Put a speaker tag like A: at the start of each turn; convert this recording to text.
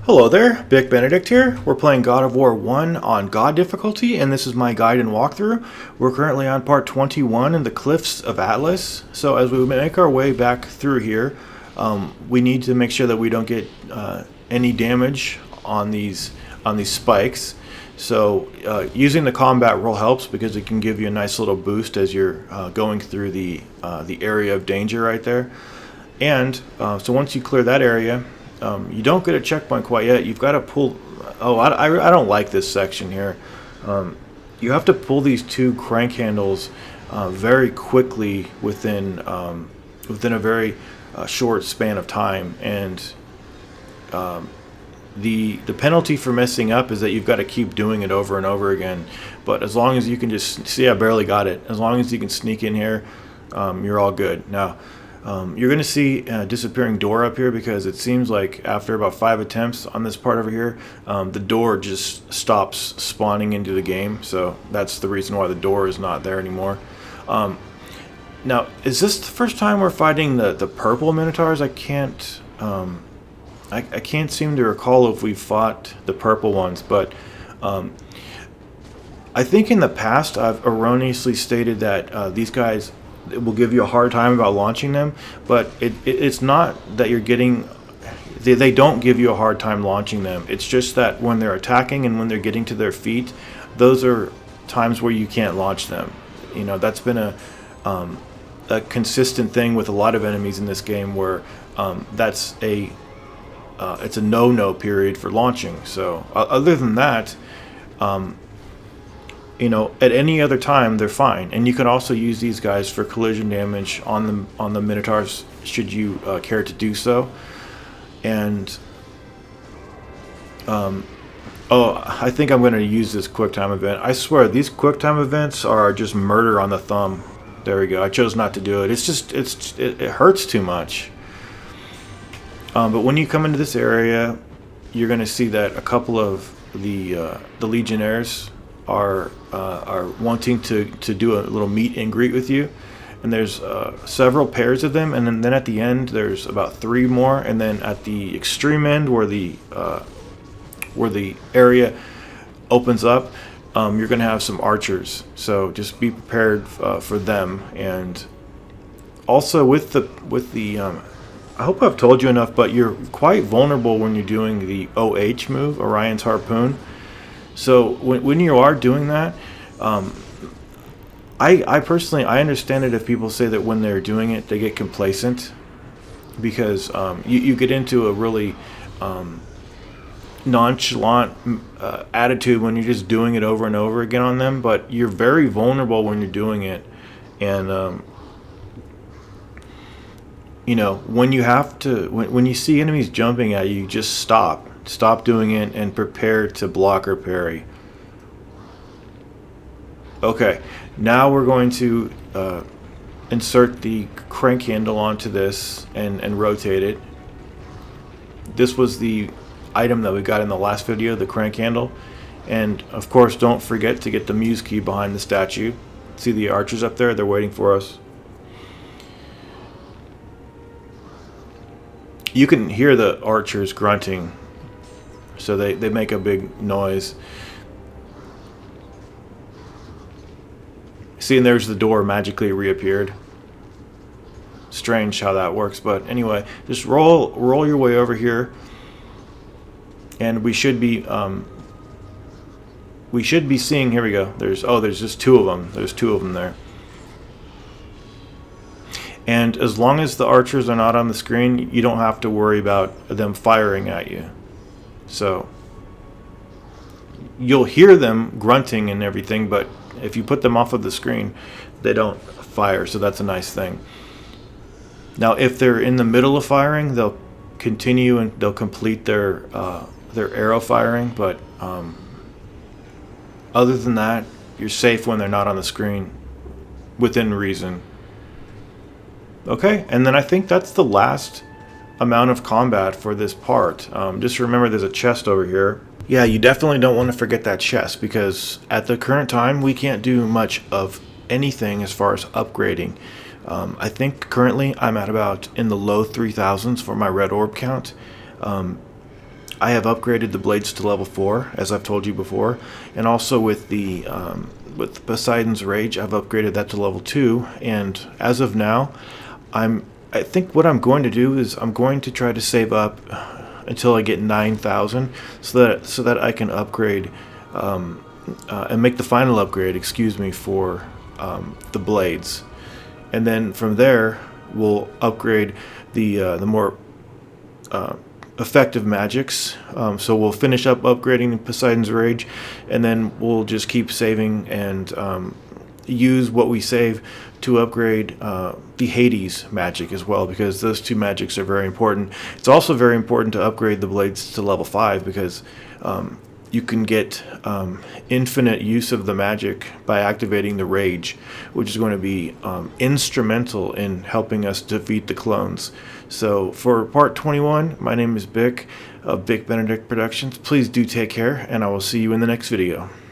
A: Hello there, Bick Benedict here. We're playing God of War 1 on God difficulty, and this is my guide and walkthrough. We're currently on part 21 in the Cliffs of Atlas. So as we make our way back through here, we need to make sure that we don't get any damage on these spikes. So using the combat roll helps because it can give you a nice little boost as you're going through the area of danger right there. And so once you clear that area, you don't get a checkpoint quite yet. You've got to pull. Oh, I don't like this section here. You have to pull these two crank handles very quickly within a very short span of time, and the penalty for messing up is that you've got to keep doing it over and over again. But as long as you can just see, I barely got it. As long as you can sneak in here, you're all good. Now. You're going to see a disappearing door up here because it seems like after about 5 attempts on this part over here, the door just stops spawning into the game. So that's the reason why the door is not there anymore. Now, is this the first time we're fighting the purple Minotaurs? I can't seem to recall if we fought the purple ones, but I think in the past I've erroneously stated that these guys... It will give you a hard time about launching them, but it's not that you're getting... They don't give you a hard time launching them. It's just that when they're attacking and when they're getting to their feet, those are times where you can't launch them. You know, that's been a consistent thing with a lot of enemies in this game where it's a no-no period for launching. So other than that... you know, at any other time they're fine, and you can also use these guys for collision damage on the Minotaurs should you care to do so. And I think I'm going to use this quick time event. I swear these quick time events are just murder on the thumb. There we go. I chose not to do it. It hurts too much. But when you come into this area, you're going to see that a couple of the Legionnaires are wanting to do a little meet and greet with you, and there's several pairs of them, and then at the end there's about 3 more, and then at the extreme end where the area opens up, you're going to have some archers, so just be prepared for them. And also with the I hope I've told you enough, but you're quite vulnerable when you're doing the OH move, Orion's Harpoon. So when you are doing that, I personally understand it if people say that when they're doing it they get complacent, because you get into a really nonchalant attitude when you're just doing it over and over again on them. But you're very vulnerable when you're doing it, and you know, when you have to, when you see enemies jumping at you, just stop doing it and prepare to block or parry. Okay, now we're going to insert the crank handle onto this and rotate it. This was the item that we got in the last video, the crank handle. And of course, don't forget to get the muse key behind the statue. See the archers up there? They're waiting for us. You can hear the archers grunting, so they make a big noise. See, and there's the door magically reappeared. Strange how that works, but anyway, just roll your way over here, and we should be seeing. Here we go. There's just 2 of them. There's 2 of them there. And as long as the archers are not on the screen, you don't have to worry about them firing at you. So you'll hear them grunting and everything, but if you put them off of the screen, they don't fire, so that's a nice thing. Now, if they're in the middle of firing, they'll continue and they'll complete their arrow firing, but other than that, you're safe when they're not on the screen, within reason. Okay, and then I think that's the last amount of combat for this part. Just remember there's a chest over here. Yeah, you definitely don't want to forget that chest, because at the current time we can't do much of anything as far as upgrading. I think currently I'm at about in the low 3000s for my red orb count. I have upgraded the blades to level 4, as I've told you before, and also with the with Poseidon's Rage, I've upgraded that to level 2. And as of now, I think what I'm going to do is I'm going to try to save up until I get 9,000, so that I can upgrade and make the final upgrade, excuse me, for the blades, and then from there we'll upgrade the more effective magics. So we'll finish up upgrading Poseidon's Rage, and then we'll just keep saving and use what we save to upgrade the Hades magic as well, because those two magics are very important. It's also very important to upgrade the blades to level 5, because you can get infinite use of the magic by activating the Rage, which is going to be instrumental in helping us defeat the clones. So for part 21, my name is Bick of Bick Benedict Productions. Please do take care, and I will see you in the next video.